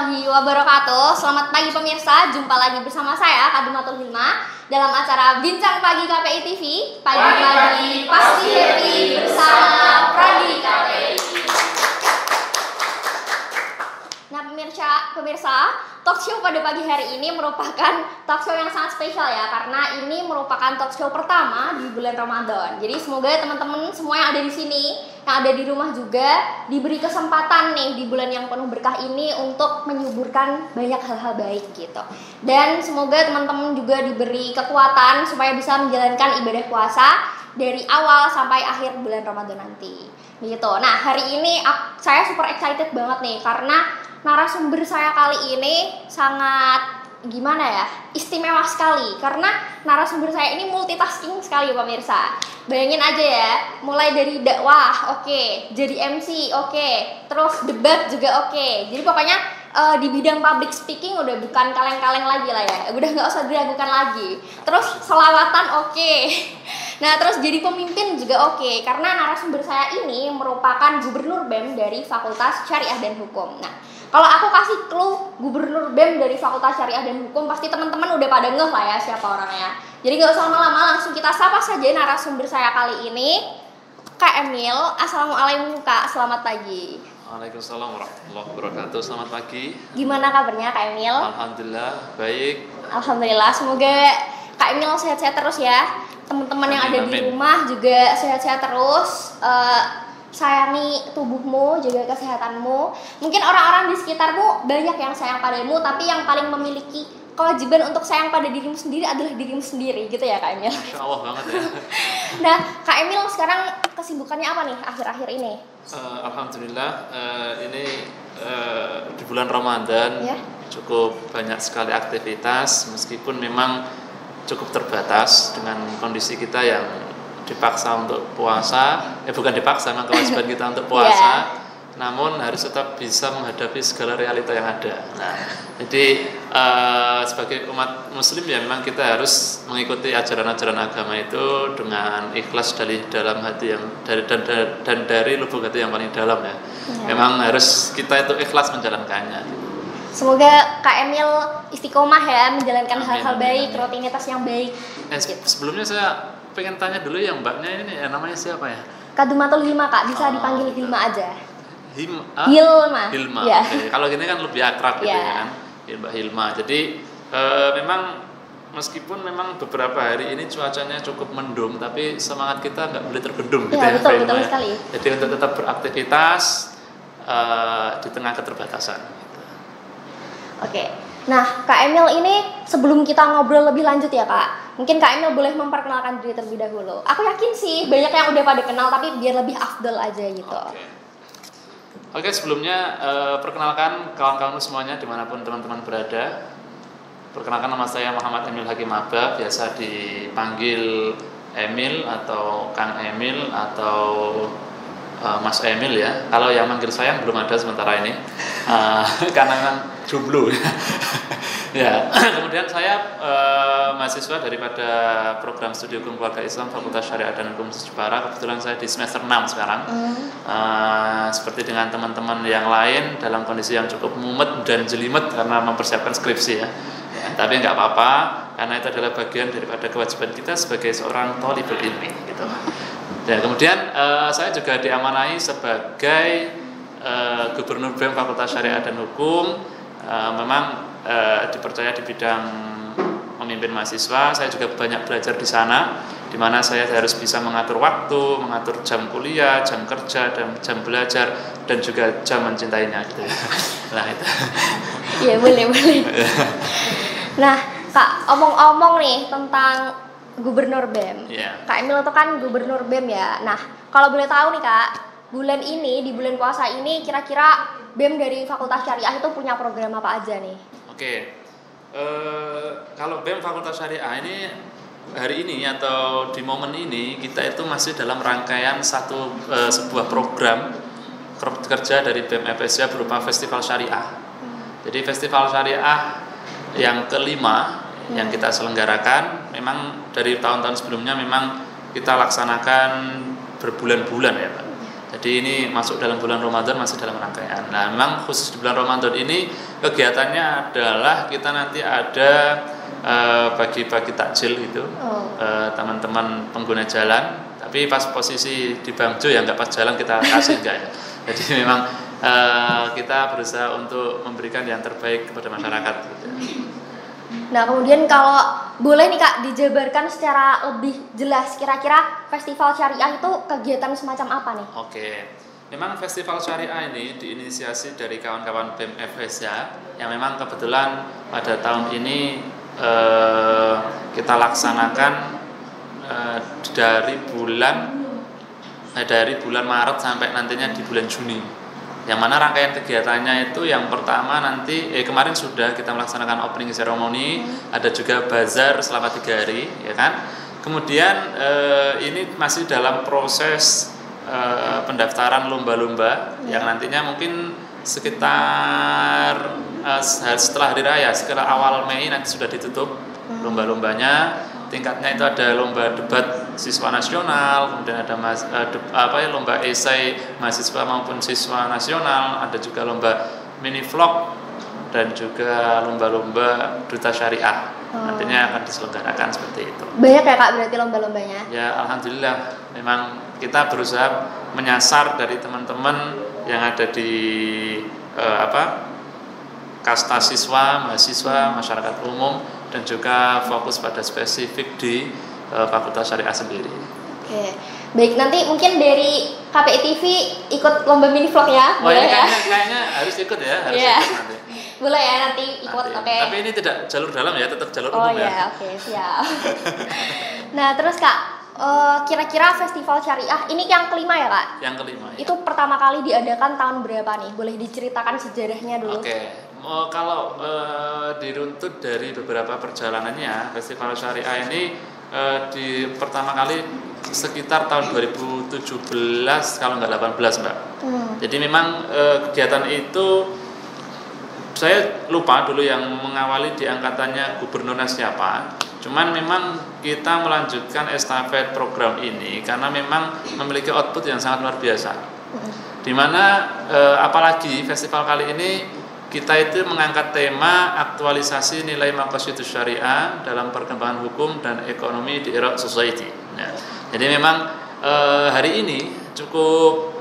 warahmatullahi wabarakatuh. Selamat pagi pemirsa, jumpa lagi bersama saya Kadumatul Hima dalam acara Bincang Pagi KPI TV. Pagi-pagi pasti happy bersama Pradi KPI. Nah pemirsa, talk show pada pagi hari ini merupakan talk show yang sangat spesial ya, karena ini merupakan talk show pertama di bulan Ramadan. Jadi semoga teman-teman semua yang ada di sini, yang ada di rumah juga diberi kesempatan nih di bulan yang penuh berkah ini untuk menyuburkan banyak hal-hal baik gitu. Dan semoga teman-teman juga diberi kekuatan supaya bisa menjalankan ibadah puasa dari awal sampai akhir bulan Ramadan nanti. Gitu. Nah, hari ini saya super excited banget nih karena narasumber saya kali ini sangat gimana ya, istimewa sekali karena narasumber saya ini multitasking sekali pemirsa. Bayangin aja ya, mulai dari dakwah oke, jadi MC oke, terus debat juga oke. Jadi pokoknya di bidang public speaking udah bukan kaleng-kaleng lagi lah ya, udah nggak usah diragukan lagi. Terus selawatan oke. Nah terus jadi pemimpin juga oke, karena narasumber saya ini merupakan gubernur BEM dari Fakultas Syariah dan Hukum. Nah kalau aku kasih clue gubernur BEM dari Fakultas Syariah dan Hukum, pasti teman-teman udah pada ngeh lah ya siapa orangnya. Jadi gak usah lama-lama, langsung kita sapa saja narasumber saya kali ini, Kak Emil. Assalamualaikum Kak, selamat pagi. Waalaikumsalam warahmatullahi wabarakatuh. Selamat pagi. Gimana kabarnya Kak Emil? Alhamdulillah baik. Alhamdulillah, semoga Kak Emil sehat-sehat terus ya. Teman-teman yang ada di rumah juga sehat-sehat terus. Sayangi tubuhmu, jaga kesehatanmu. Mungkin orang-orang di sekitarmu banyak yang sayang padamu, tapi yang paling memiliki kewajiban untuk sayang pada dirimu sendiri adalah dirimu sendiri, gitu ya Kak Emil. Masya Allah banget ya. Nah Kak Emil sekarang kesibukannya apa nih akhir-akhir ini? Alhamdulillah ini di bulan Ramadan ya, cukup banyak sekali aktivitas, meskipun memang cukup terbatas dengan kondisi kita yang dipaksa untuk puasa, bukan dipaksa, memang kewajiban kita untuk puasa, namun harus tetap bisa menghadapi segala realita yang ada. Nah, jadi sebagai umat muslim ya memang kita harus mengikuti ajaran-ajaran agama itu dengan ikhlas dari dalam hati yang dan dari lubuk hati yang paling dalam ya. Memang harus kita itu ikhlas menjalankannya. Semoga Kak Emil istiqomah ya menjalankan hal-hal baik, rutinitas yang baik. Sebelumnya saya pengen tanya dulu yang mbaknya ini namanya siapa ya? Kadumatul Hilma Kak, bisa dipanggil Hilma aja. Hilma. Ya. Okay. Kalau gini kan lebih akrab gitu ya kan, Mbak Hilma. Jadi memang meskipun memang beberapa hari ini cuacanya cukup mendung, tapi semangat kita nggak boleh terbendung gitu ya. Betul sekali. Jadi untuk tetap beraktivitas di tengah keterbatasan. Gitu. Oke. Nah, Kak Emil ini sebelum kita ngobrol lebih lanjut ya Kak, mungkin Kak Emil boleh memperkenalkan diri terlebih dahulu. Aku yakin sih banyak yang udah pada kenal, tapi biar lebih afdol aja gitu. Oke, sebelumnya perkenalkan kawan-kawan semuanya dimanapun teman-teman berada. Perkenalkan, nama saya Muhammad Emil Hakim Aba, biasa dipanggil Emil atau Kang Emil atau Mas Emil ya. Kalau yang manggil sayang belum ada sementara ini, karena kan jomblo. Ya, kemudian saya mahasiswa daripada program studi hukum keluarga Islam Fakultas Syariah dan Hukum Jepara. Kebetulan saya di semester 6 sekarang. Seperti dengan teman-teman yang lain dalam kondisi yang cukup mumet dan jelimet karena mempersiapkan skripsi ya. Tapi nggak apa-apa, karena itu adalah bagian daripada kewajiban kita sebagai seorang thalibul ilmi gitu. Dan kemudian saya juga diamanai sebagai Gubernur BEM Fakultas Syariah dan Hukum. Memang dipercaya di bidang memimpin mahasiswa. Saya juga banyak belajar di sana, di mana saya harus bisa mengatur waktu, mengatur jam kuliah, jam kerja, dan jam belajar, dan juga jam mencintainya gitu. Nah itu. Iya boleh. Nah Kak, omong-omong nih tentang Gubernur BEM. Kak Emil itu kan Gubernur BEM ya. Nah kalau boleh tahu nih Kak, bulan ini, di bulan puasa ini kira-kira BEM dari Fakultas Syariah itu punya program apa aja nih? Oke, kalau BEM Fakultas Syariah ini hari ini atau di momen ini kita itu masih dalam rangkaian sebuah program kerja dari BEM FSIA berupa Festival Syariah. Jadi Festival Syariah yang kelima yang kita selenggarakan, memang dari tahun-tahun sebelumnya memang kita laksanakan berbulan-bulan ya Pak. Jadi ini masuk dalam bulan Ramadan, masih dalam rangkaian. Nah, memang khusus di bulan Ramadan ini kegiatannya adalah kita nanti ada bagi-bagi takjil gitu, teman-teman pengguna jalan. Tapi pas posisi di Bangjo ya nggak pas jalan kita kasih enggak ya. Jadi memang kita berusaha untuk memberikan yang terbaik kepada masyarakat. Gitu. Nah kemudian kalau boleh nih Kak dijabarkan secara lebih jelas kira-kira festival syariah itu kegiatan semacam apa nih? Oke, memang festival syariah ini diinisiasi dari kawan-kawan BEM FSA yang memang kebetulan pada tahun ini kita laksanakan dari bulan Maret sampai nantinya di bulan Juni. Yang mana rangkaian kegiatannya itu yang pertama nanti kemarin sudah kita melaksanakan opening ceremony, ada juga bazar selama 3 hari, ya kan. Kemudian ini masih dalam proses pendaftaran lomba-lomba yang nantinya mungkin sekitar setelah hari raya, sekitar awal Mei nanti sudah ditutup lomba-lombanya. Tingkatnya itu ada lomba debat siswa nasional, kemudian ada lomba esai mahasiswa maupun siswa nasional, ada juga lomba mini vlog dan juga lomba-lomba duta syariah. Nantinya akan diselenggarakan seperti itu. Banyak ya Kak berarti lomba-lombanya? Ya alhamdulillah, memang kita berusaha menyasar dari teman-teman yang ada di kasta siswa, mahasiswa, masyarakat umum, dan juga fokus pada spesifik di Fakultas Syariah sendiri. Oke, baik, nanti mungkin dari KPI TV ikut lomba mini vlog ya? Boleh ya? Kayaknya harus ikut ya, harus ikut nanti. Boleh ya nanti ikut, oke. Tapi ini tidak jalur dalam ya, tetap jalur umum ya. Oh iya, oke, siap. Nah terus Kak, kira-kira festival syariah ini yang kelima ya Kak? Yang kelima ya. Itu pertama kali diadakan tahun berapa nih? Boleh diceritakan sejarahnya dulu? Oke. Kalau diruntut dari beberapa perjalanannya, festival syariah ini pertama kali sekitar tahun 2017 kalau nggak 18 Mbak. Jadi memang kegiatan itu saya lupa dulu yang mengawali di angkatannya gubernurnya siapa. Cuman memang kita melanjutkan estafet program ini karena memang memiliki output yang sangat luar biasa. Dimana apalagi festival kali ini kita itu mengangkat tema aktualisasi nilai maqasidus syariah dalam perkembangan hukum dan ekonomi di era society. Nah, jadi memang hari ini cukup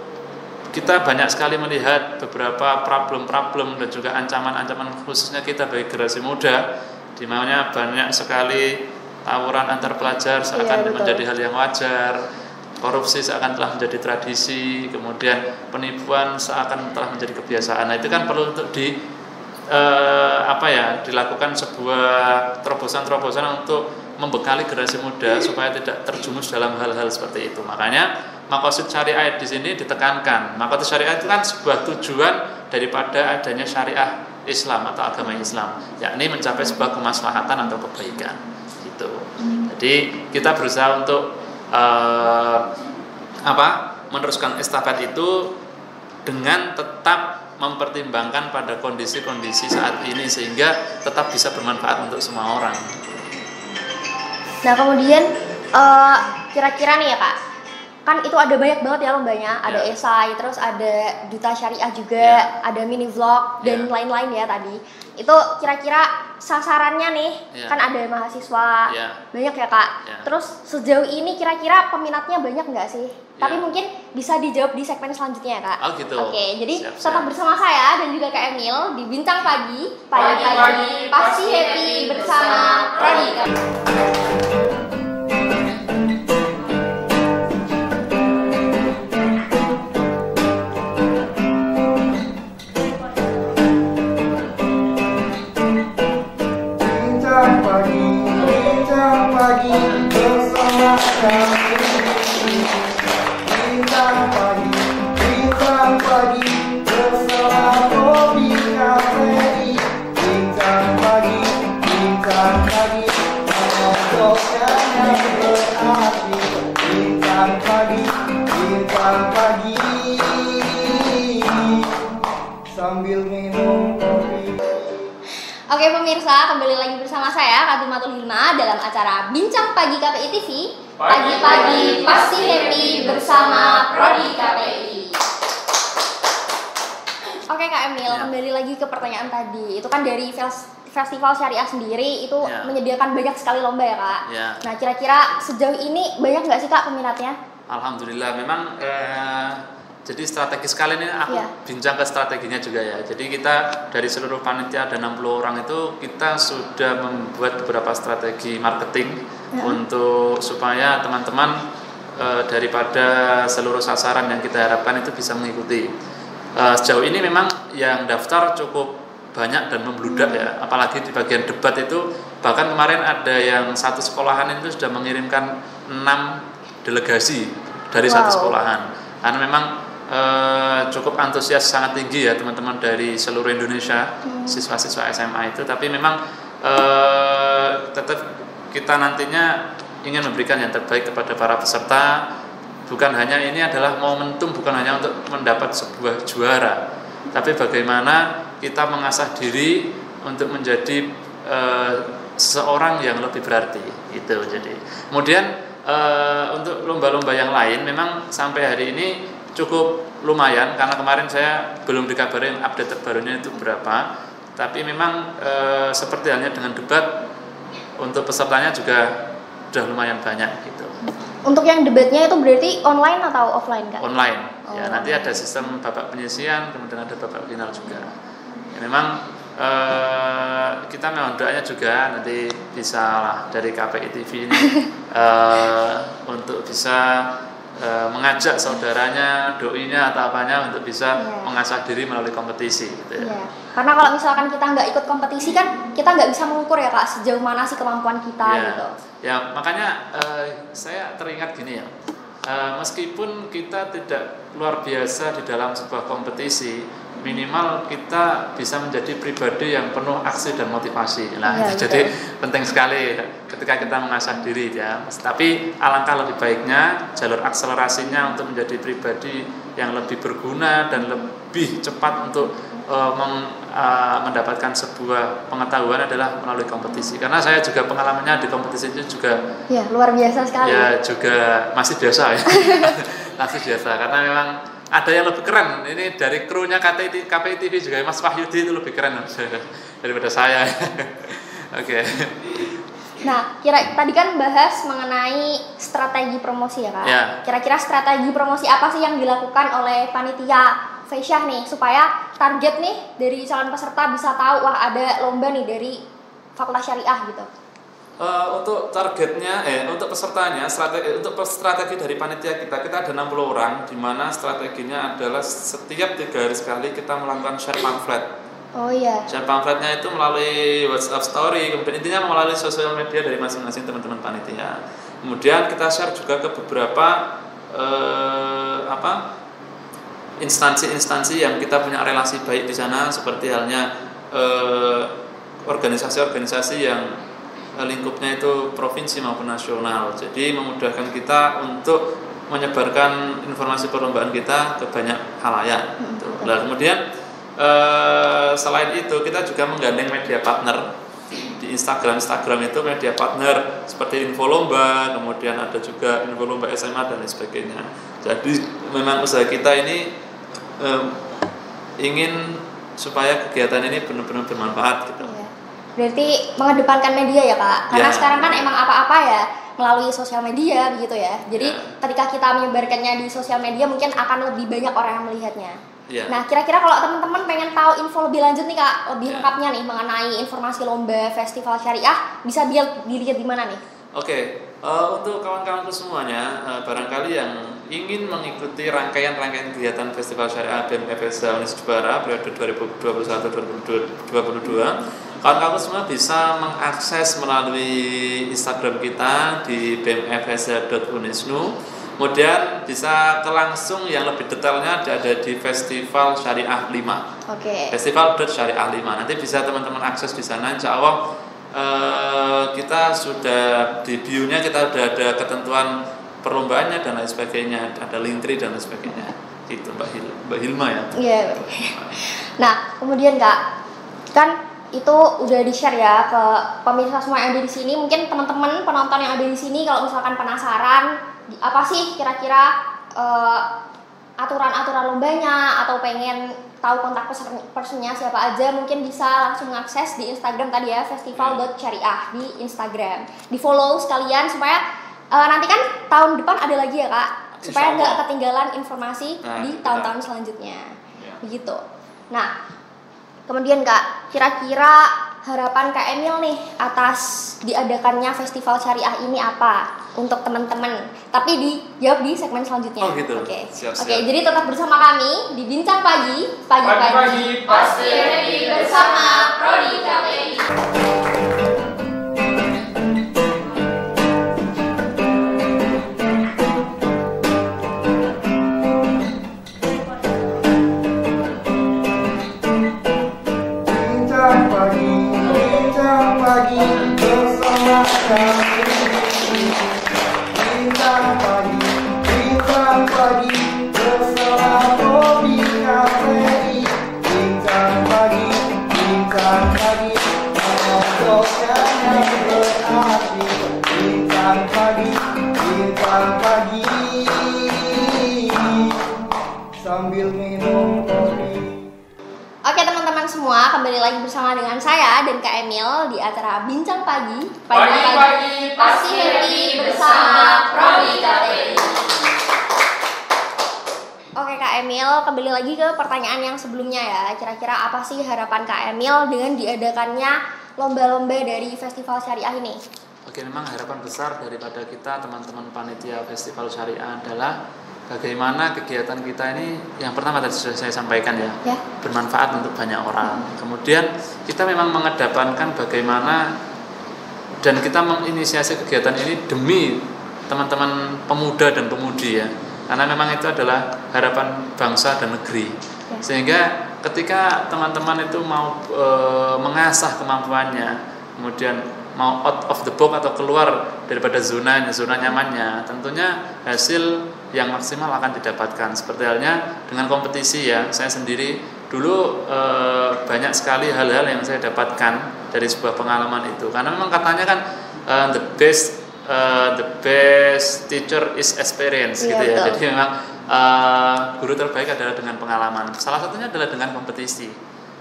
kita banyak sekali melihat beberapa problem-problem dan juga ancaman-ancaman khususnya kita bagi generasi muda, di mana banyak sekali tawuran antar pelajar seakan menjadi hal yang wajar, korupsi seakan telah menjadi tradisi, kemudian penipuan seakan telah menjadi kebiasaan. Nah itu kan perlu untuk dilakukan sebuah terobosan-terobosan untuk membekali generasi muda supaya tidak terjumus dalam hal-hal seperti itu. Makanya maqasid syariah di sini ditekankan. Maqasid syariah itu kan sebuah tujuan daripada adanya syariah Islam atau agama Islam, yakni mencapai sebuah kemaslahatan atau kebaikan. Gitu. Jadi kita berusaha untuk meneruskan estafet itu dengan tetap mempertimbangkan pada kondisi-kondisi saat ini sehingga tetap bisa bermanfaat untuk semua orang. Nah kemudian kira-kira nih ya Kak, kan itu ada banyak banget ya lombanya, ada esai, terus ada duta syariah juga, ada mini vlog dan lain-lain ya tadi. Itu kira-kira sasarannya nih, kan ada mahasiswa, banyak ya Kak. Terus sejauh ini kira-kira peminatnya banyak nggak sih? Tapi mungkin bisa dijawab di segmen selanjutnya ya Kak. Oh gitu. Oke, jadi tetap bersama saya dan juga Kak Emil di Bincang Pagi. Pagi-pagi pasti happy bersama Prodi. Oke pemirsa, kembali lagi bersama saya Kadimatul Hilma dalam acara Bincang Pagi KPI TV. Pagi-pagi pasti happy bersama Prodi KPI. lagi ke pertanyaan tadi. Itu kan dari Festival Syariah sendiri itu menyediakan banyak sekali lomba ya Kak. Nah kira-kira sejauh ini banyak nggak sih Kak peminatnya? Alhamdulillah memang jadi strategi sekali ini aku bincang ke strateginya juga ya. Jadi kita dari seluruh panitia ada 60 orang itu kita sudah membuat beberapa strategi marketing untuk supaya teman-teman daripada seluruh sasaran yang kita harapkan itu bisa mengikuti. Sejauh ini memang yang daftar cukup banyak dan membludak ya, apalagi di bagian debat itu bahkan kemarin ada yang satu sekolahan itu sudah mengirimkan 6 delegasi dari satu sekolahan karena memang cukup antusias sangat tinggi ya teman-teman dari seluruh Indonesia siswa-siswa SMA itu, tapi memang tetap kita nantinya ingin memberikan yang terbaik kepada para peserta. Bukan hanya ini adalah momentum, bukan hanya untuk mendapat sebuah juara, tapi bagaimana kita mengasah diri untuk menjadi seorang yang lebih berarti itu. Jadi kemudian untuk lomba-lomba yang lain memang sampai hari ini cukup lumayan karena kemarin saya belum dikabarin update terbarunya itu berapa, tapi memang seperti halnya dengan debat untuk pesertanya juga sudah lumayan banyak gitu. Untuk yang debatnya itu berarti online atau offline Kak? Online. Ya, nanti ada sistem babak penyisian, kemudian ada babak final juga. Ya, memang kita mohon doanya juga nanti bisa lah dari KPI TV ini untuk bisa mengajak saudaranya, doinya atau apanya untuk bisa mengasah diri melalui kompetisi gitu ya. Karena kalau misalkan kita nggak ikut kompetisi kan kita nggak bisa mengukur ya Kak sejauh mana sih kemampuan kita gitu. Ya makanya saya teringat gini ya, meskipun kita tidak luar biasa di dalam sebuah kompetisi, minimal kita bisa menjadi pribadi yang penuh aksi dan motivasi. Nah, jadi penting sekali ketika kita mengasah diri ya. Tapi alangkah lebih baiknya jalur akselerasinya untuk menjadi pribadi yang lebih berguna dan lebih cepat untuk mendapatkan sebuah pengetahuan adalah melalui kompetisi. Karena saya juga pengalamannya di kompetisi itu juga luar biasa sekali. Ya juga masih biasa ya. Masih biasa karena memang ada yang lebih keren. Ini dari krunya KPI TV juga Mas Wahyudi itu lebih keren daripada saya. Oke. Nah, tadi kan bahas mengenai strategi promosi ya Kak. Kira-kira strategi promosi apa sih yang dilakukan oleh panitia Faisyah nih supaya target nih dari calon peserta bisa tahu wah ada lomba nih dari Fakultas Syariah gitu. Untuk targetnya, untuk pesertanya, strategi dari panitia kita ada 60 orang, di mana strateginya adalah setiap 3 hari sekali kita melakukan share pamflet. Oh iya. Share pamfletnya itu melalui WhatsApp story, kemudian intinya melalui sosial media dari masing-masing teman-teman panitia. Kemudian kita share juga ke beberapa instansi-instansi yang kita punya relasi baik di sana, seperti halnya organisasi-organisasi yang lingkupnya itu provinsi maupun nasional. Jadi memudahkan kita untuk menyebarkan informasi perlombaan kita ke banyak khalayak. Nah, kemudian selain itu kita juga menggandeng media partner di Instagram itu media partner seperti info lomba, kemudian ada juga info lomba SMA dan lain sebagainya. Jadi memang usaha kita ini ingin supaya kegiatan ini benar-benar bermanfaat gitu. Berarti mengedepankan media ya Kak, karena sekarang kan emang apa-apa ya melalui sosial media begitu ya. Jadi ketika kita menyebarkannya di sosial media mungkin akan lebih banyak orang yang melihatnya. Nah kira-kira kalau teman-teman pengen tahu info lebih lanjut nih Kak, lebih lengkapnya nih mengenai informasi lomba Festival Syariah, bisa dilihat di mana nih? Untuk kawan-kawanku semuanya, barangkali yang ingin mengikuti rangkaian kegiatan Festival Syariah BMFSA Unis Jepara periode 2021-2022, kawan-kawan semua bisa mengakses melalui Instagram kita di bmfsha.unisnu. Kemudian bisa langsung yang lebih detailnya ada di Festival Syariah 5. Festival.syariah 5. Nanti bisa teman-teman akses di sana. Insya Allah kita sudah di bio-nya kita sudah ada ketentuan perlombaannya dan lain sebagainya, ada link tree dan lain sebagainya. Itu Mbak Hilma ya. Iya. Nah, kemudian Kak, kan itu udah di-share ya ke pemirsa semua yang ada di sini. Mungkin teman-teman penonton yang ada di sini kalau misalkan penasaran apa sih kira-kira aturan-aturan lombanya atau pengen tahu kontak personnya siapa aja, mungkin bisa langsung akses di Instagram tadi ya, festival.syariah di Instagram. Di follow sekalian supaya nanti kan tahun depan ada lagi ya Kak, supaya nggak ketinggalan informasi di tahun-tahun selanjutnya. Begitu. Nah, kemudian Kak, kira-kira harapan Kak Emil nih atas diadakannya festival syariah ini apa untuk teman-teman? Tapi dijawab di segmen selanjutnya. Oh gitu. Oke. Siap-siap. Oke, jadi tetap bersama kami di Bincang Pagi, pagi-pagi pasti ready bersama Prodi KPI. Bincang pagi bersama kami. Bincang pagi bersama Prodi KPI. Bincang pagi ngobrolkan yang berarti. Bincang pagi sambil minum kopi. Oke teman-teman semua, kembali lagi bersama dengan saya dan Kak Emil di acara Bincang Pagi, pagi-pagi pasti happy bersama Prodi KPI. Oke Kak Emil, kembali lagi ke pertanyaan yang sebelumnya ya. Kira-kira apa sih harapan Kak Emil dengan diadakannya lomba-lomba dari Festival Syariah ini? Oke, memang harapan besar daripada kita teman-teman panitia Festival Syariah adalah bagaimana kegiatan kita ini yang pertama tadi sudah saya sampaikan ya, bermanfaat untuk banyak orang. Kemudian kita memang mengedepankan bagaimana dan kita menginisiasi kegiatan ini demi teman-teman pemuda dan pemudi ya. Karena memang itu adalah harapan bangsa dan negeri. Sehingga ketika teman-teman itu mau mengasah kemampuannya, kemudian mau out of the box atau keluar daripada zona nyamannya, tentunya hasil yang maksimal akan didapatkan. Seperti halnya dengan kompetisi ya, saya sendiri dulu banyak sekali hal-hal yang saya dapatkan dari sebuah pengalaman itu. Karena memang katanya kan the best teacher is experience gitu ya. Betul. Jadi memang guru terbaik adalah dengan pengalaman. Salah satunya adalah dengan kompetisi.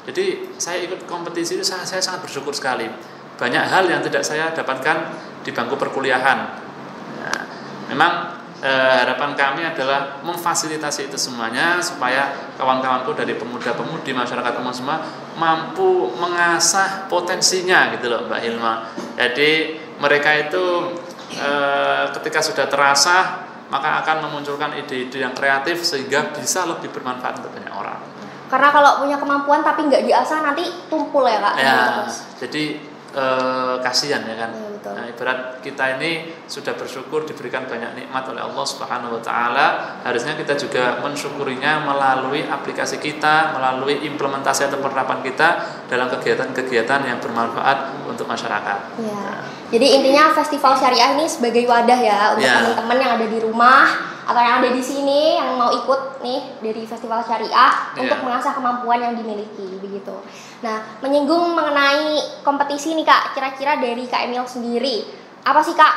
Jadi saya ikut kompetisi itu saya sangat bersyukur sekali. Banyak hal yang tidak saya dapatkan di bangku perkuliahan. Nah, memang harapan kami adalah memfasilitasi itu semuanya supaya kawan-kawanku dari pemuda-pemudi masyarakat umum semua mampu mengasah potensinya gitu loh Mbak Hilma. Jadi mereka itu ketika sudah terasah maka akan memunculkan ide-ide yang kreatif sehingga bisa lebih bermanfaat untuk banyak orang. Karena kalau punya kemampuan tapi nggak diasah nanti tumpul ya Kak. Ya, jadi kasihan ya kan. Ya, nah, ibarat kita ini sudah bersyukur diberikan banyak nikmat oleh Allah Subhanahu wa taala, harusnya kita juga mensyukurinya melalui aplikasi kita, melalui implementasi atau penerapan kita dalam kegiatan-kegiatan yang bermanfaat untuk masyarakat. Ya. Nah. Jadi intinya Festival Syariah ini sebagai wadah ya untuk teman-teman yang ada di rumah atau yang ada di sini yang mau ikut nih dari Festival Syariah untuk mengasah kemampuan yang dimiliki begitu. Nah, menyinggung mengenai kompetisi nih Kak, kira-kira dari Kak Emil sendiri, apa sih Kak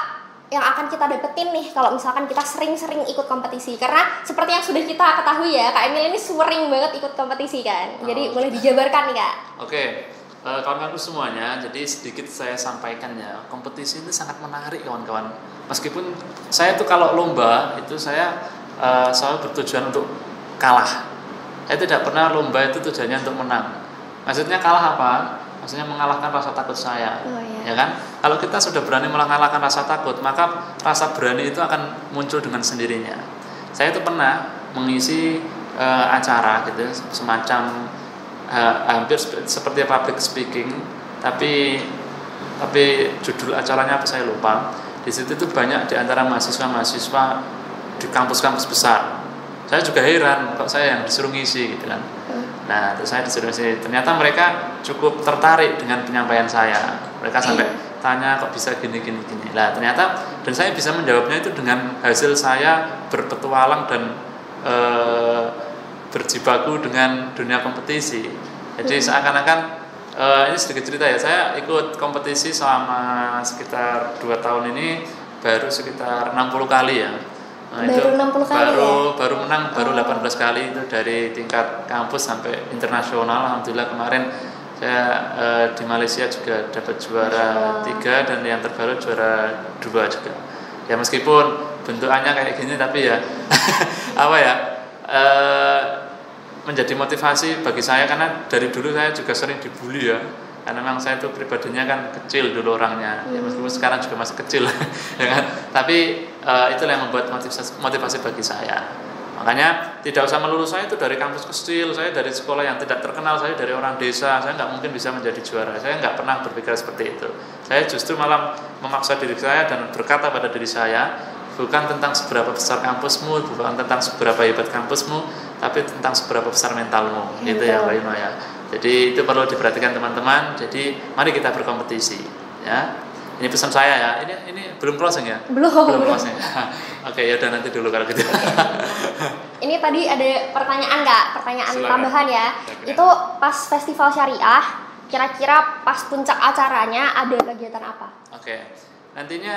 yang akan kita dapetin nih kalau misalkan kita sering-sering ikut kompetisi? Karena seperti yang sudah kita ketahui ya, Kak Emil ini sering banget ikut kompetisi kan. Jadi boleh dijabarkan nih Kak. Oke. Kawan-kawanku semuanya, jadi sedikit saya sampaikan ya, kompetisi itu sangat menarik kawan-kawan. Meskipun saya tuh kalau lomba itu saya selalu bertujuan untuk kalah. Saya tidak pernah lomba itu tujuannya untuk menang. Maksudnya kalah apa? Maksudnya mengalahkan rasa takut saya, ya kan? Kalau kita sudah berani mengalahkan rasa takut, maka rasa berani itu akan muncul dengan sendirinya. Saya itu pernah mengisi acara gitu, semacam hampir seperti public speaking, tapi judul acaranya apa saya lupa. Di situ tuh banyak di antara mahasiswa di kampus-kampus besar. Saya juga heran kok saya yang disuruh ngisi gitu kan. Nah, terus saya disuruh ngisi. Ternyata mereka cukup tertarik dengan penyampaian saya. Mereka sampai tanya kok bisa gini. Lah, ternyata dan saya bisa menjawabnya itu dengan hasil saya berpetualang dan berjibaku dengan dunia kompetisi. Jadi seakan-akan ini sedikit cerita ya. Saya ikut kompetisi selama sekitar 2 tahun ini baru sekitar 60 kali ya. Nah, Baru itu 60 kali baru menang baru 18 kali itu dari tingkat kampus sampai internasional. Alhamdulillah kemarin saya di Malaysia juga dapat juara 3 dan yang terbaru juara 2 juga. Ya meskipun bentukannya kayak gini tapi ya apa ya menjadi motivasi bagi saya karena dari dulu saya juga sering dibully ya. Karena memang saya tuh pribadinya kan kecil dulu orangnya, ya meskipun sekarang juga masih kecil, ya kan. Tapi itulah yang membuat motivasi bagi saya. Makanya tidak usah melulu saya itu dari kampus kecil, saya dari sekolah yang tidak terkenal, saya dari orang desa, saya nggak mungkin bisa menjadi juara. Saya nggak pernah berpikir seperti itu. Saya justru malah memaksa diri saya dan berkata pada diri saya, bukan tentang seberapa besar kampusmu, bukan tentang seberapa hebat kampusmu, tapi tentang seberapa besar mentalmu, gitu ya Mbak Ino ya. Jadi itu perlu diperhatikan teman-teman. Jadi mari kita berkompetisi, ya. Ini pesan saya ya. Ini belum closing ya? Belum closing. Oke, ya udah nanti dulu kalau gitu. Ini tadi ada pertanyaan nggak? Pertanyaan Silakan. tambahan ya. Silakan. Itu pas festival syariah, kira-kira pas puncak acaranya ada kegiatan apa? Oke. Nantinya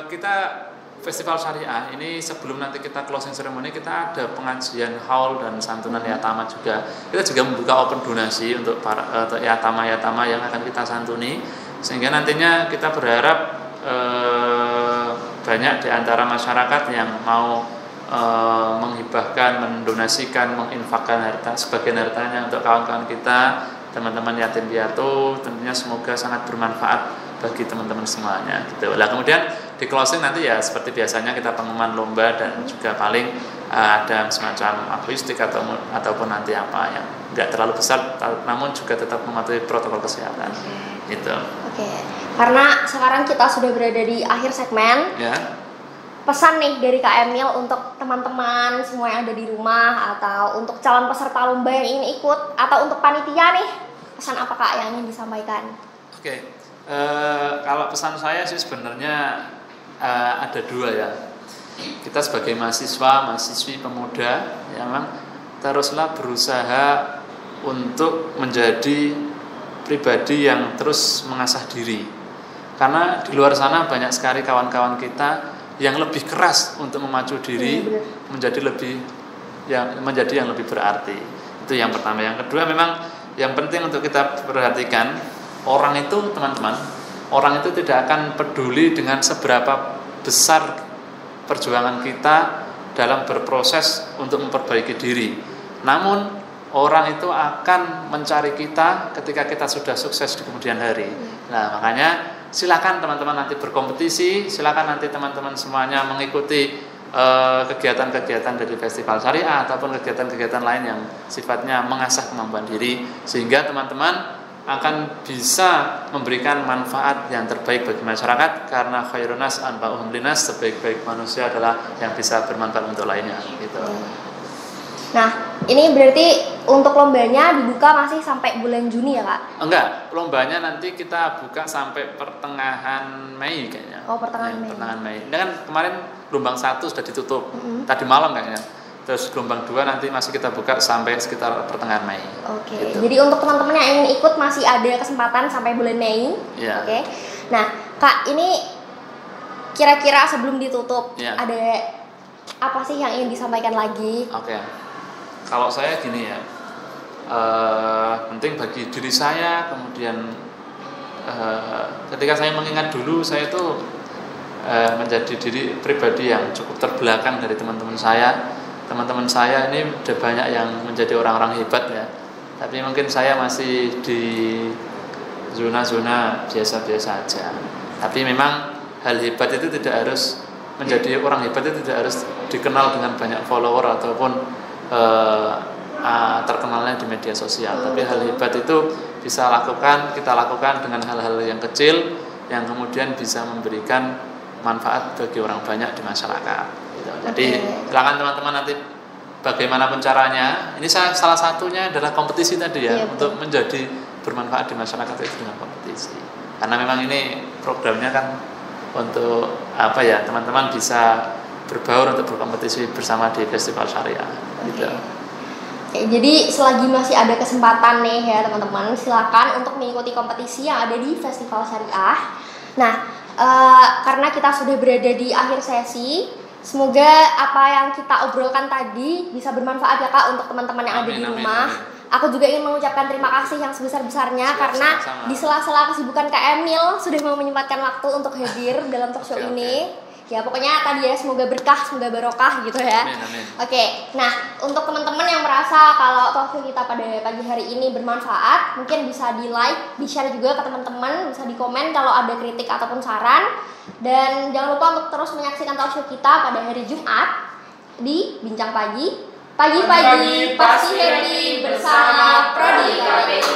kita Festival Syariah ini sebelum nanti kita closing ceremony kita ada pengajian haul dan santunan yatama juga. Kita juga membuka open donasi untuk para yatama-yatama yang akan kita santuni, sehingga nantinya kita berharap banyak di antara masyarakat yang mau menghibahkan, mendonasikan, menginfakkan harta sebagian hartanya untuk kawan-kawan kita, teman-teman yatim piatu. Tentunya semoga sangat bermanfaat bagi teman-teman semuanya gitu. Lah kemudian di closing nanti ya seperti biasanya kita pengumuman lomba dan juga paling ada semacam akuistik ataupun nanti apa yang nggak terlalu besar namun juga tetap mematuhi protokol kesehatan gitu. Oke. Karena sekarang kita sudah berada di akhir segmen. Ya. Pesan nih dari Kak Emil untuk teman-teman semua yang ada di rumah atau untuk calon peserta lomba yang ingin ikut atau untuk panitia nih, pesan apa Kak yang ingin disampaikan? Oke. Kalau pesan saya sih sebenarnya ada dua ya. Kita sebagai mahasiswi pemuda ya memang teruslah berusaha untuk menjadi pribadi yang terus mengasah diri. Karena di luar sana banyak sekali kawan-kawan kita yang lebih keras untuk memacu diri menjadi yang lebih berarti. Itu yang pertama. Yang kedua memang yang penting untuk kita perhatikan, orang itu teman-teman, orang itu tidak akan peduli dengan seberapa besar perjuangan kita dalam berproses untuk memperbaiki diri. Namun orang itu akan mencari kita ketika kita sudah sukses di kemudian hari. Nah makanya silakan teman-teman nanti berkompetisi, silakan nanti teman-teman semuanya mengikuti kegiatan-kegiatan dari Festival Syariah ataupun kegiatan-kegiatan lain yang sifatnya mengasah kemampuan diri, sehingga teman-teman akan bisa memberikan manfaat yang terbaik bagi masyarakat, karena khairun nas anfa'uhum linnas, sebaik-baik manusia adalah yang bisa bermanfaat untuk lainnya gitu. Nah, ini berarti untuk lombanya dibuka masih sampai bulan Juni ya Kak? Enggak, lombanya nanti kita buka sampai pertengahan Mei kayaknya. Oh, pertengahan Mei. Pertengahan Mei. Ini kan kemarin gelombang 1 sudah ditutup. Tadi malam kayaknya. Terus gelombang 2 nanti masih kita buka sampai sekitar pertengahan Mei. Oke. Gitu. Jadi untuk teman-teman yang ingin ikut masih ada kesempatan sampai bulan Mei. Iya. Oke. Nah, Kak, ini kira-kira sebelum ditutup Iya. ada apa sih yang ingin disampaikan lagi? Oke. Kalau saya gini ya, penting bagi diri saya, kemudian ketika saya mengingat dulu saya itu menjadi diri pribadi yang cukup terbelakang dari teman-teman saya. Teman-teman saya ini udah banyak yang menjadi orang-orang hebat ya, tapi mungkin saya masih di zona-zona biasa-biasa aja. Tapi memang hal hebat itu tidak harus menjadi orang hebat itu tidak harus dikenal dengan banyak follower ataupun terkenalnya di media sosial. Tapi hal hebat itu kita lakukan dengan hal-hal yang kecil yang kemudian bisa memberikan manfaat bagi orang banyak di masyarakat gitu. Jadi silakan teman-teman nanti bagaimanapun caranya, ini salah satunya adalah kompetisi tadi ya, untuk menjadi bermanfaat di masyarakat itu dengan kompetisi. Karena memang ini programnya kan untuk apa ya, teman-teman bisa berbaur untuk berkompetisi bersama di Festival Syariah gitu. Oke, jadi selagi masih ada kesempatan nih ya teman-teman, silakan untuk mengikuti kompetisi yang ada di Festival Syariah. Nah, karena kita sudah berada di akhir sesi, Semoga apa yang kita obrolkan tadi bisa bermanfaat ya Kak untuk teman-teman yang ada di rumah. Aku juga ingin mengucapkan terima kasih yang sebesar-besarnya karena sama-sama. di sela-sela kesibukan Kak Emil sudah mau menyempatkan waktu untuk hadir dalam talk show ini. Ya pokoknya tadi ya semoga berkah, semoga barokah gitu ya. Amin. Oke, nah untuk teman-teman yang merasa kalau talk show kita pada pagi hari ini bermanfaat, mungkin bisa di like, di share juga ke teman-teman, bisa di komen kalau ada kritik ataupun saran. Dan jangan lupa untuk terus menyaksikan talk show kita pada hari Jumat di Bincang Pagi. Pagi-pagi pasti happy bersama Prodi KPI.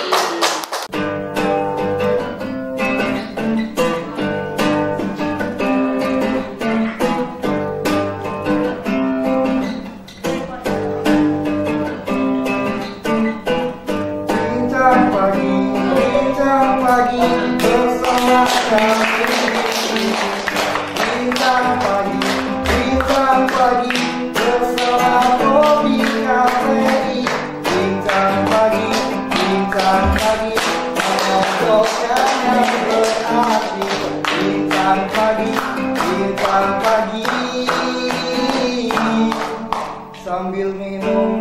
Bincang pagi bersama kami. Bincang pagi bersama Prodi KPI. Bincang pagi mengobrolkan yang berarti. Bincang pagi sambil minum